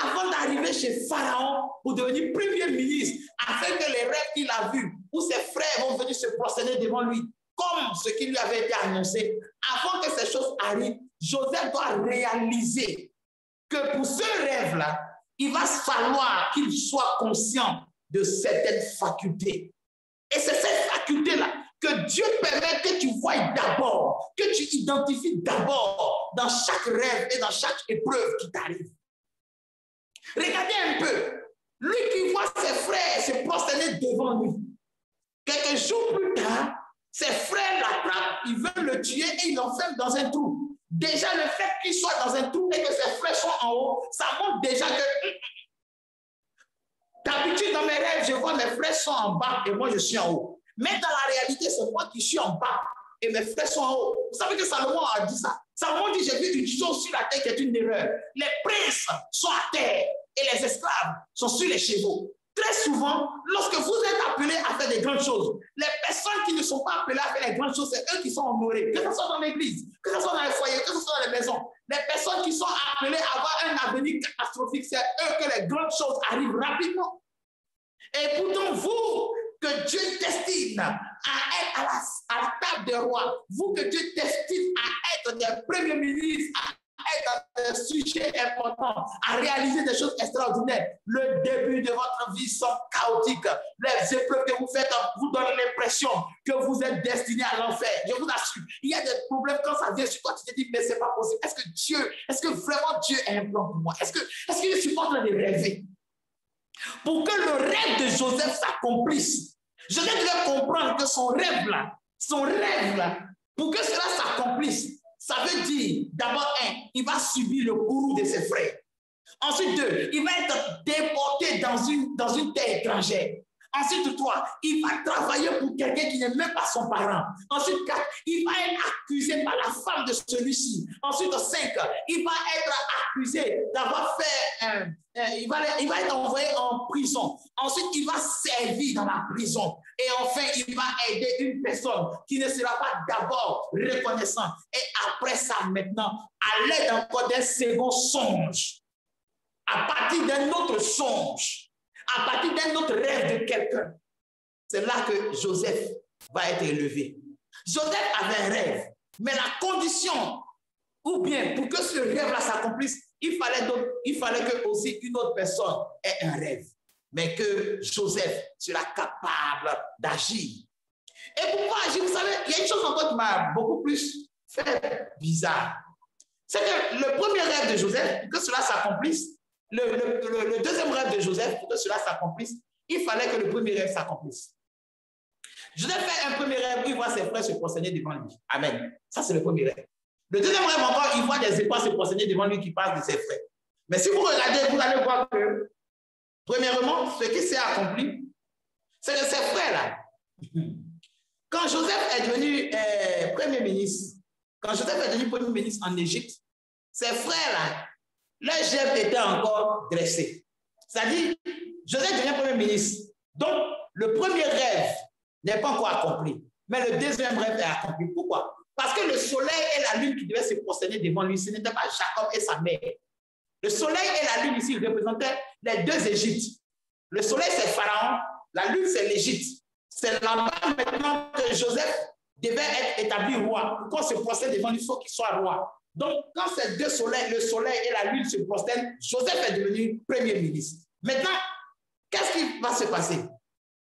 Speaker 1: avant d'arriver chez Pharaon pour devenir premier ministre, afin que les rêves qu'il a vus, où ses frères vont venir se prosterner devant lui, comme ce qui lui avait été annoncé, avant que ces choses arrivent, Joseph doit réaliser que pour ce rêve-là, il va falloir qu'il soit conscient de certaines facultés. Et c'est cette faculté-là que Dieu permet que tu voies d'abord, que tu identifies d'abord dans chaque rêve et dans chaque épreuve qui t'arrive. Regardez un peu, lui qui voit ses frères se prosterner devant lui. Quelques jours plus tard, ses frères l'attrapent, ils veulent le tuer et ils l'enferment dans un trou. déjà le fait qu'il soit dans un trou et que ses frères soient en haut, ça montre déjà que d'habitude dans mes rêves, je vois mes frères sont en bas et moi je suis en haut. Mais dans la réalité, c'est moi qui suis en bas et mes frères sont en haut. Vous savez que Salomon a dit ça. Salomon dit, j'ai vu une chose sur la terre qui est une erreur. Les princes sont à terre et les esclaves sont sur les chevaux. Très souvent, lorsque vous êtes appelés à faire des grandes choses, les personnes qui ne sont pas appelées à faire les grandes choses, c'est eux qui sont honorés, que ce soit dans l'église, que ce soit dans les foyers, que ce soit dans les maisons. Les personnes qui sont appelées à avoir un avenir catastrophique, c'est eux que les grandes choses arrivent rapidement. Et pourtant, vous, que Dieu destine à être à la table des rois, vous que Dieu destine à être des premiers ministres, à être dans des sujets importants, à réaliser des choses extraordinaires. Le début de votre vie sont chaotiques. Les épreuves que vous faites vous donnent l'impression que vous êtes destiné à l'enfer. Je vous assure, il y a des problèmes quand ça vient sur toi, tu te dis, mais c'est pas possible. Est-ce que vraiment Dieu a un plan pour moi? Est-ce que je suis pas en train de rêver? Pour que le rêve de Joseph s'accomplisse, Joseph devait comprendre que son rêve là, pour que cela s'accomplisse, ça veut dire, d'abord, il va subir le courroux de ses frères. Ensuite, 2, il va être déporté dans une terre étrangère. Ensuite, 3, il va travailler pour quelqu'un qui n'est même pas son parent. Ensuite, 4, il va être accusé par la femme de celui-ci. Ensuite, 5, il va être accusé d'avoir fait... il va être envoyé en prison. Ensuite, il va servir dans la prison. Et enfin, il va aider une personne qui ne sera pas d'abord reconnaissante. Et après ça, maintenant, à l'aide encore d'un second songe, à partir d'un autre songe, à partir d'un autre rêve de quelqu'un, c'est là que Joseph va être élevé. Joseph avait un rêve, mais la condition, ou bien pour que ce rêve-là s'accomplisse, il fallait que aussi une autre personne ait un rêve, mais que Joseph sera capable d'agir. Et pourquoi agir? Vous savez, il y a une chose encore qui m'a beaucoup plus fait bizarre. C'est que le premier rêve de Joseph, pour que cela s'accomplisse, le deuxième rêve de Joseph, pour que cela s'accomplisse, il fallait que le premier rêve s'accomplisse. Joseph fait un premier rêve où il voit ses frères se prosterner devant lui. Amen. Ça, c'est le premier rêve. Le deuxième rêve encore, il voit des étoiles se prosterner devant lui qui parlent de ses frères. Mais si vous regardez, vous allez voir que, premièrement, ce qui s'est accompli, c'est que ses frères-là, quand Joseph est devenu premier ministre, en Égypte, ses frères-là, leur chef était encore dressé. C'est-à-dire, Joseph devient premier ministre. Donc, le premier rêve n'est pas encore accompli. Mais le deuxième rêve est accompli. Pourquoi? Parce que le soleil et la lune qui devaient se prosterner devant lui, ce n'était pas Jacob et sa mère. Le soleil et la lune ici représentaient les deux Égyptes. Le soleil, c'est Pharaon. La lune, c'est l'Égypte. C'est là-bas maintenant que Joseph devait être établi roi. Pour qu'on se prosterne devant lui, il faut qu'il soit roi. Donc, quand ces deux soleils, le soleil et la lune se prosternent, Joseph est devenu premier ministre. Maintenant, qu'est-ce qui va se passer?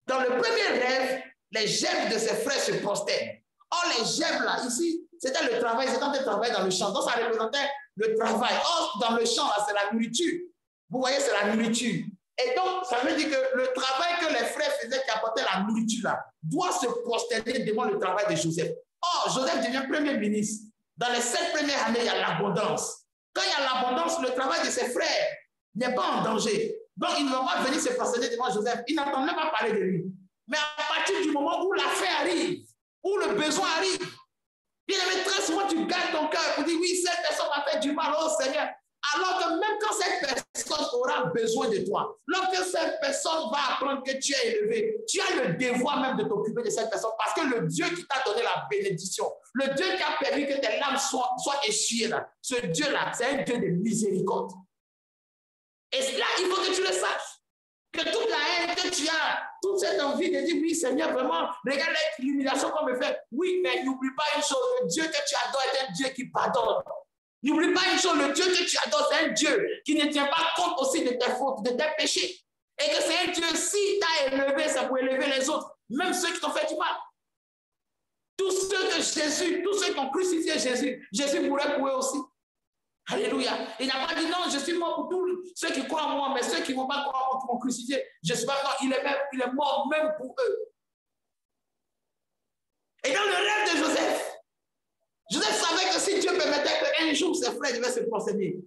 Speaker 1: Dans le premier rêve, les gerbes de ses frères se prosternent. Or, les gerbes là, ici, c'était le travail, c'était un travail dans le champ. Donc, ça représentait le travail. Or, dans le champ, là, c'est la nourriture. Vous voyez, c'est la nourriture. Et donc, ça veut dire que le travail que les frères faisaient qui apportait la nourriture là, doit se prosterner devant le travail de Joseph. Or, Joseph devient premier ministre. Dans les 7 premières années, il y a l'abondance. Quand il y a l'abondance, le travail de ses frères n'est pas en danger. Donc, ils ne vont pas venir se prosterner devant Joseph. Ils n'entendent même pas parler de lui. Mais à partir du moment où la faim arrive, où le besoin arrive, bien aimé, très souvent, tu gardes ton cœur pour dire, oui, cette personne m'a fait du mal, oh Seigneur. Alors que même quand cette personne aura besoin de toi, lorsque cette personne va apprendre que tu es élevé, tu as le devoir même de t'occuper de cette personne parce que le Dieu qui t'a donné la bénédiction, le Dieu qui a permis que tes larmes soient essuyées, là, ce Dieu-là, c'est un Dieu de miséricorde. Et là, il faut que tu le saches. Que toute la haine que tu as, toute cette envie de dire, oui Seigneur, vraiment, regarde l'humiliation qu'on me fait. Oui, mais n'oublie pas une chose, le Dieu que tu adores est un Dieu qui pardonne. N'oublie pas une chose, le Dieu que tu adores, c'est un Dieu qui ne tient pas compte aussi de tes fautes, de tes péchés. Et que c'est un Dieu, s'il t'a élevé, ça pour élever les autres, même ceux qui t'ont fait du mal. Tous ceux qui ont crucifié Jésus, Jésus mourrait pour eux aussi. Alléluia. Il n'a pas dit non, je suis mort pour tous ceux qui croient en moi, mais ceux qui ne vont pas croire en moi, qui m'ont crucifié, je ne suis pas mort, il est mort même pour eux. Et dans le rêve de Joseph, Joseph savait que si Dieu permettait qu'un devaient se prosterner.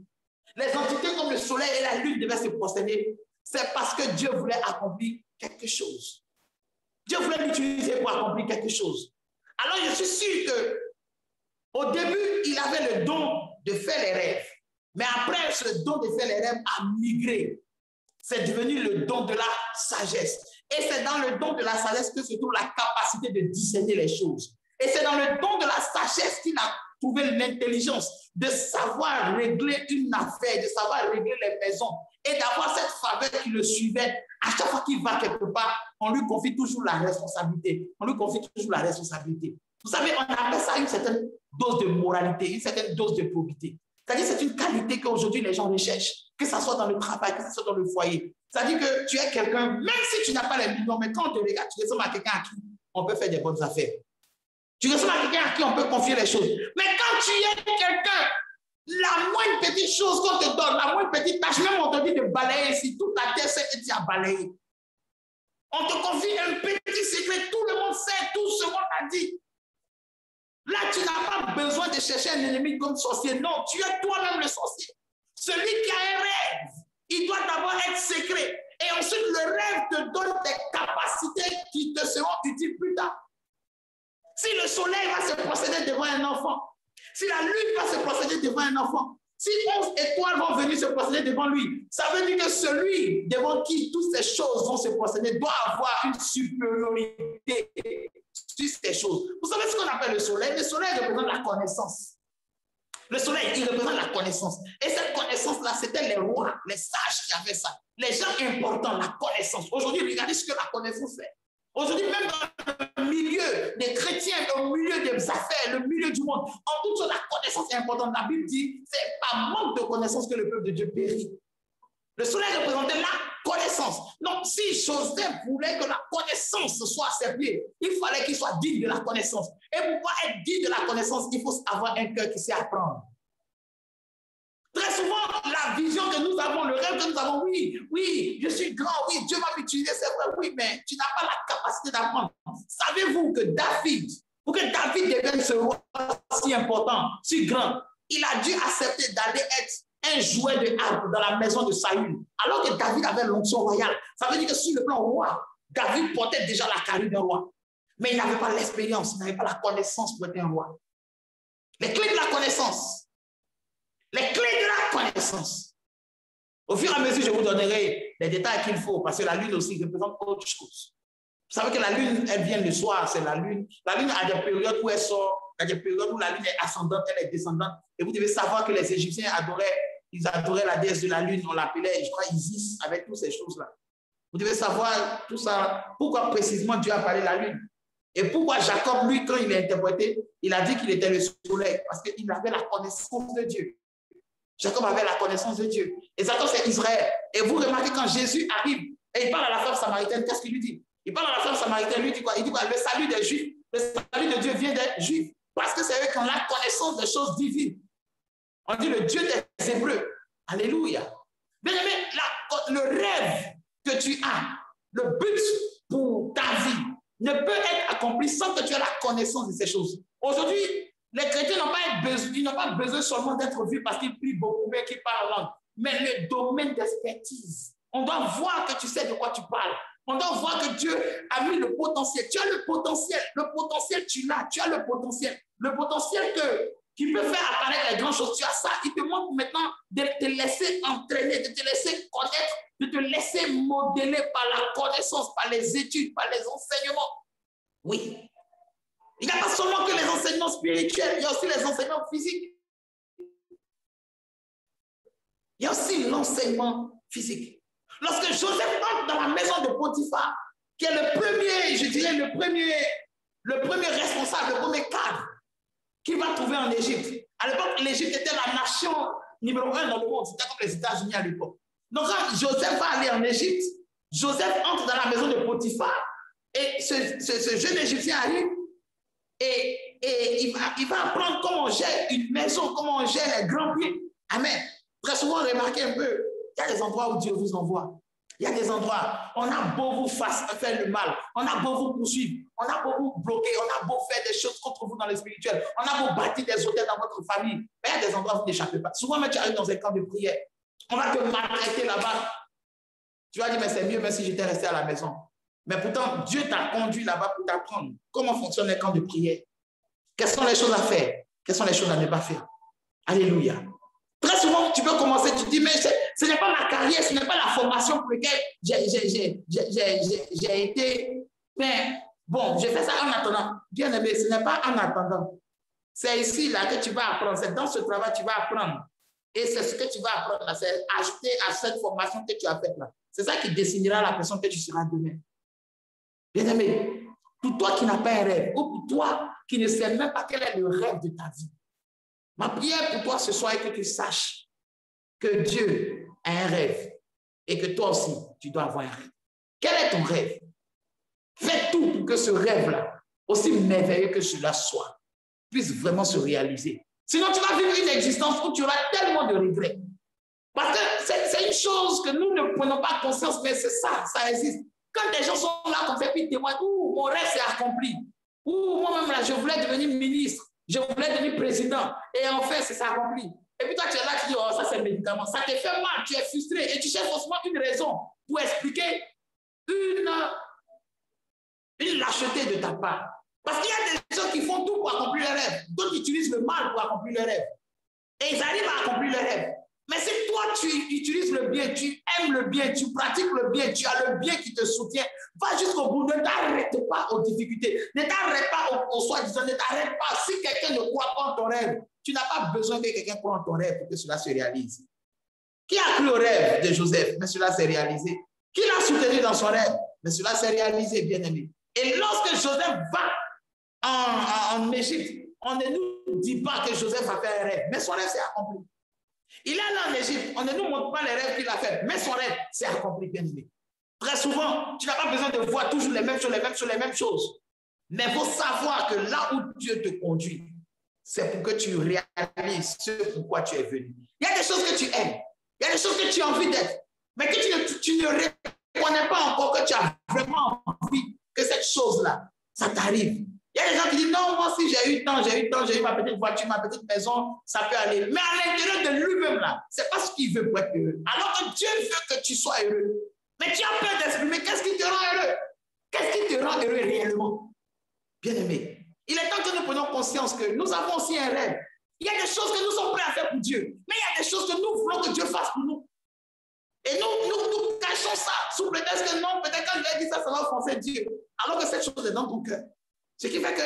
Speaker 1: Les entités comme le soleil et la lune devaient se prosterner. C'est parce que Dieu voulait accomplir quelque chose. Dieu voulait l'utiliser pour accomplir quelque chose. Alors, je suis sûr qu'au début, il avait le don de faire les rêves. Mais après, ce don de faire les rêves a migré. C'est devenu le don de la sagesse. Et c'est dans le don de la sagesse que se trouve la capacité de discerner les choses. Et c'est dans le don de la sagesse qu'il a trouvé l'intelligence de savoir régler une affaire, de savoir régler les maisons et d'avoir cette faveur qui le suivait. À chaque fois qu'il va quelque part, on lui confie toujours la responsabilité. On lui confie toujours la responsabilité. Vous savez, on appelle ça une certaine dose de moralité, une certaine dose de probité. C'est-à-dire que c'est une qualité qu'aujourd'hui les gens recherchent, que ce soit dans le travail, que ce soit dans le foyer. C'est-à-dire que tu es quelqu'un, même si tu n'as pas les millions, mais quand on te regarde, tu ressembles à quelqu'un à qui on peut faire des bonnes affaires. Tu ressembles à quelqu'un à qui on peut confier les choses. Mais quand tu es quelqu'un, la moindre petite chose qu'on te donne, la moindre petite tâche, même on te dit de balayer ici, toute ta tête sait que tu as balayé. On te confie un petit secret, tout le monde sait tout ce qu'on t'a dit. Là, tu n'as pas besoin de chercher un ennemi comme sorcier. Non, tu es toi-même le sorcier. Celui qui a un rêve, il doit d'abord être secret. Et ensuite, le rêve te donne des capacités qui te seront utiles plus tard. Si le soleil va se procéder devant un enfant, si la lune va se procéder devant un enfant, si 11 étoiles vont venir se procéder devant lui, ça veut dire que celui devant qui toutes ces choses vont se procéder doit avoir une supériorité sur ces choses. Vous savez ce qu'on appelle le soleil? Le soleil représente la connaissance. Le soleil, il représente la connaissance. Et cette connaissance-là, c'était les rois, les sages qui avaient ça. Les gens importants, la connaissance. Aujourd'hui, regardez ce que la connaissance fait. Aujourd'hui, même dans le milieu des chrétiens, au milieu des affaires, le milieu du monde, en toute chose, la connaissance est importante. La Bible dit, c'est par manque de connaissance que le peuple de Dieu périt. Le soleil représentait la connaissance. Donc, si Joseph voulait que la connaissance soit à ses pieds, il fallait qu'il soit digne de la connaissance. Et pour pouvoir être digne de la connaissance, il faut avoir un cœur qui sait apprendre. Très souvent, la vision que nous avons, le rêve que nous avons, oui, je suis grand, oui, Dieu va m'utiliser, c'est vrai, oui, mais tu n'as pas la capacité d'apprendre. Savez-vous que David, pour que David devienne ce roi si important, si grand, il a dû accepter d'aller être un jouet de harpe dans la maison de Saül, alors que David avait l'onction royale. Ça veut dire que sur le plan roi, David portait déjà la carrure d'un roi. Mais il n'avait pas l'expérience, il n'avait pas la connaissance pour être un roi. Les clés de la connaissance. Les clés de la connaissance. Au fur et à mesure, je vous donnerai les détails qu'il faut, parce que la lune aussi représente autre chose. Vous savez que la lune, elle vient le soir, c'est la lune. La lune a des périodes où elle sort, il y a des périodes où la lune est ascendante, elle est descendante. Et vous devez savoir que les Égyptiens adoraient la déesse de la lune, on l'appelait, je crois, Isis, avec toutes ces choses-là. Vous devez savoir tout ça, pourquoi précisément Dieu a parlé de la lune. Et pourquoi Jacob, lui, quand il a interprété, il a dit qu'il était le soleil, parce qu'il avait la connaissance de Dieu. Jacob avait la connaissance de Dieu. Et Jacob, c'est Israël. Et vous remarquez quand Jésus arrive, et il parle à la femme samaritaine, qu'est-ce qu'il lui dit? Il parle à la femme samaritaine, lui dit quoi? Il dit quoi? Le salut des Juifs. Le salut de Dieu vient des Juifs. Parce que c'est eux qui ont la connaissance des choses divines. On dit le Dieu des Hébreux. Alléluia. Bien aimé, le rêve que tu as, le but pour ta vie, ne peut être accompli sans que tu aies la connaissance de ces choses. Aujourd'hui, les chrétiens n'ont pas besoin seulement d'être vus parce qu'ils prient beaucoup, mais qu'ils parlent en langue. Mais le domaine d'expertise, on doit voir que tu sais de quoi tu parles. On doit voir que Dieu a mis le potentiel. Tu as le potentiel. Le potentiel, tu l'as. Tu as le potentiel. Le potentiel qui peut faire apparaître les grandes choses. Tu as ça. Il te manque maintenant de te laisser entraîner, de te laisser connaître, de te laisser modeler par la connaissance, par les études, par les enseignements. Oui. Il n'y a pas seulement que les enseignements spirituels, il y a aussi les enseignements physiques. Il y a aussi l'enseignement physique. Lorsque Joseph entre dans la maison de Potiphar, qui est le premier, je dirais, le premier responsable, le premier cadre qu'il va trouver en Égypte. À l'époque, l'Égypte était la nation numéro 1 dans le monde. C'était comme les États-Unis à l'époque. Donc, quand Joseph va aller en Égypte, Joseph entre dans la maison de Potiphar et ce jeune Égyptien arrive et il va apprendre comment on gère une maison, comment on gère les grands pieds. Amen. Très souvent, remarquez un peu, il y a des endroits où Dieu vous envoie. Il y a des endroits, on a beau vous faire le mal, on a beau vous poursuivre, on a beau vous bloquer, on a beau faire des choses contre vous dans le spirituel. On a beau bâtir des hôtels dans votre famille, mais il y a des endroits où vous n'échappez pas. Souvent, même tu arrives dans un camp de prière. On va te maltraiter là-bas. Tu vas dire, mais c'est mieux même si j'étais resté à la maison. Mais pourtant, Dieu t'a conduit là-bas pour t'apprendre comment fonctionne un camp de prière. Quelles sont les choses à faire? Quelles sont les choses à ne pas faire? Alléluia. Très souvent, tu peux commencer, tu te dis, mais ce n'est pas ma carrière, ce n'est pas la formation pour laquelle j'ai été. Mais bon, j'ai fait ça en attendant. Bien aimé, ce n'est pas en attendant. C'est ici là que tu vas apprendre. C'est dans ce travail que tu vas apprendre. Et c'est ce que tu vas apprendre là. C'est ajouter à cette formation que tu as faite là. C'est ça qui dessinera la personne que tu seras demain. Bien aimé, pour toi qui n'as pas un rêve, ou pour toi qui ne sais même pas quel est le rêve de ta vie, ma prière pour toi ce soir est que tu saches que Dieu a un rêve et que toi aussi, tu dois avoir un rêve. Quel est ton rêve? Fais tout pour que ce rêve-là, aussi merveilleux que cela soit, puisse vraiment se réaliser. Sinon, tu vas vivre une existence où tu auras tellement de regrets. Parce que c'est une chose que nous ne prenons pas conscience, mais c'est ça, ça existe. Quand des gens sont là, comme ça, puis ils témoignent, mon rêve s'est accompli. Moi-même, là, je voulais devenir ministre, je voulais devenir président, et en fait, c'est ça accompli. Et puis toi, tu es là, tu dis, oh, ça c'est le médicament. Ça te fait mal, tu es frustré, et tu cherches forcément une raison pour expliquer une lâcheté de ta part. Parce qu'il y a des gens qui font tout pour accomplir leurs rêves. D'autres utilisent le mal pour accomplir leurs rêves. Et ils arrivent à accomplir leurs rêves. Mais si toi, tu utilises le bien, tu aimes le bien, tu pratiques le bien, tu as le bien qui te soutient, va jusqu'au bout, ne t'arrête pas aux difficultés, ne t'arrête pas aux soi-disant, ne t'arrête pas. Si quelqu'un ne croit pas en ton rêve, tu n'as pas besoin que quelqu'un croit en ton rêve pour que cela se réalise. Qui a cru au rêve de Joseph, mais cela s'est réalisé? Qui l'a soutenu dans son rêve? Mais cela s'est réalisé, bien aimé. Et lorsque Joseph va en Égypte, on ne nous dit pas que Joseph a fait un rêve, mais son rêve s'est accompli. Il est là en Égypte, on ne nous montre pas les rêves qu'il a fait, mais son rêve s'est accompli, bien aimé. Très souvent, tu n'as pas besoin de voir toujours les mêmes choses. Mais il faut savoir que là où Dieu te conduit, c'est pour que tu réalises ce pourquoi tu es venu. Il y a des choses que tu aimes, il y a des choses que tu as envie d'être, mais que tu ne reconnais pas encore que tu as vraiment envie que cette chose-là, ça t'arrive. Il y a des gens qui disent, non, moi, si j'ai eu tant, j'ai eu ma petite voiture, ma petite maison, ça peut aller. Mais à l'intérieur de lui-même, là, c'est pas ce qu'il veut pour être heureux. Alors que Dieu veut que tu sois heureux. Mais tu as peur d'exprimer, qu'est-ce qui te rend heureux? Qu'est-ce qui te rend heureux réellement? Bien aimé, il est temps que nous prenions conscience que nous avons aussi un rêve. Il y a des choses que nous sommes prêts à faire pour Dieu. Mais il y a des choses que nous voulons que Dieu fasse pour nous. Et nous cachons ça sous prétexte que non, peut-être quand je vais dire ça, ça va offenser Dieu. Alors que cette chose est dans ton cœur. Ce qui fait que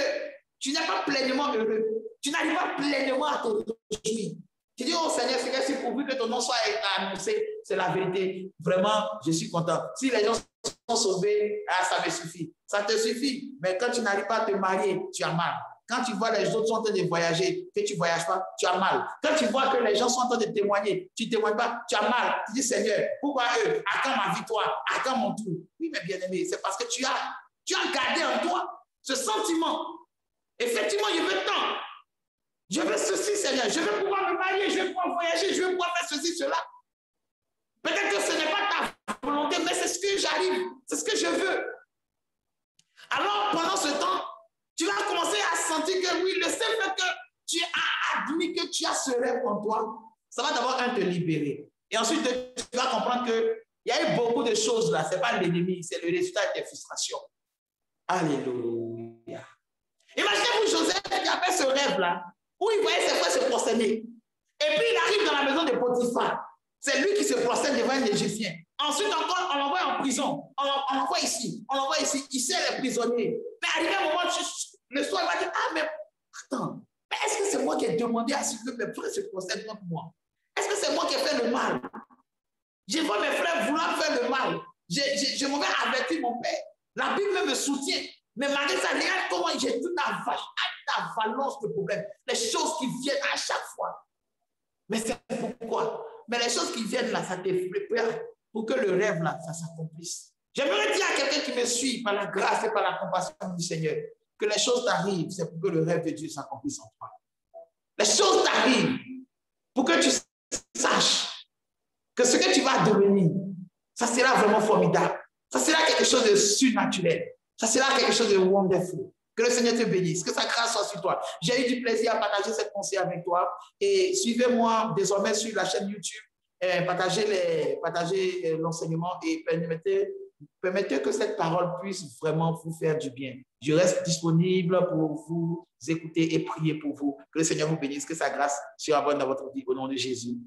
Speaker 1: tu n'es pas pleinement heureux. Tu n'arrives pas pleinement à te réjouir. Tu dis, oh Seigneur, c'est pourvu que ton nom soit annoncé. C'est la vérité. Vraiment, je suis content. Si les gens sont sauvés, ça me suffit. Ça te suffit. Mais quand tu n'arrives pas à te marier, tu as mal. Quand tu vois les autres sont en train de voyager, que tu ne voyages pas, tu as mal. Quand tu vois que les gens sont en train de témoigner, tu ne témoignes pas, tu as mal. Tu dis, Seigneur, pourquoi eux? À quand ma victoire? À quand mon tour? Oui, mais bien aimé, c'est parce que tu as gardé en toi ce sentiment. Effectivement, je veux tant. Je veux ceci, Seigneur. Je veux pouvoir me marier, je veux pouvoir voyager, je veux pouvoir faire ceci, cela. Peut-être que ce n'est pas ta volonté, mais c'est ce que j'arrive. C'est ce que je veux. Alors, pendant ce temps, tu vas commencer à sentir que oui, le seul fait que tu as admis que tu as ce rêve en toi, ça va d'abord te libérer. Et ensuite, tu vas comprendre qu'il y a eu beaucoup de choses là. Ce n'est pas l'ennemi, c'est le résultat de tes frustrations. Alléluia. Imaginez-vous Joseph qui a fait ce rêve-là, où il voyait ses frères se prosterner. Et puis il arrive dans la maison de Potiphar. C'est lui qui se prosterne devant un Égyptien. Ensuite encore, on l'envoie en prison. On l'envoie ici. Il sert les prisonniers. Mais arrivé un moment, le soir, il va dire, ah mais attends, mais est-ce que c'est moi qui ai demandé à ce que mes frères se prosternent contre moi? Est-ce que c'est moi qui ai fait le mal? Je vois mes frères vouloir faire le mal. Je m'en vais avertir mon père. La Bible me soutient. Mais malgré ça, regarde comment j'ai toute la valence de problème. Les choses qui viennent à chaque fois. Mais c'est pourquoi? Mais les choses qui viennent là, ça te prépare pour que le rêve là, ça s'accomplisse. J'aimerais dire à quelqu'un qui me suit par la grâce et par la compassion du Seigneur que les choses t'arrivent, c'est pour que le rêve de Dieu s'accomplisse en toi. Les choses t'arrivent pour que tu saches que ce que tu vas devenir, ça sera vraiment formidable. Ça sera quelque chose de surnaturel. Ça sera quelque chose de wonderful. Que le Seigneur te bénisse, que sa grâce soit sur toi. J'ai eu du plaisir à partager cette pensée avec toi et suivez-moi désormais sur la chaîne YouTube. Partagez l'enseignement et permettez que cette parole puisse vraiment vous faire du bien. Je reste disponible pour vous écouter et prier pour vous. Que le Seigneur vous bénisse, que sa grâce surabonde dans votre vie au nom de Jésus.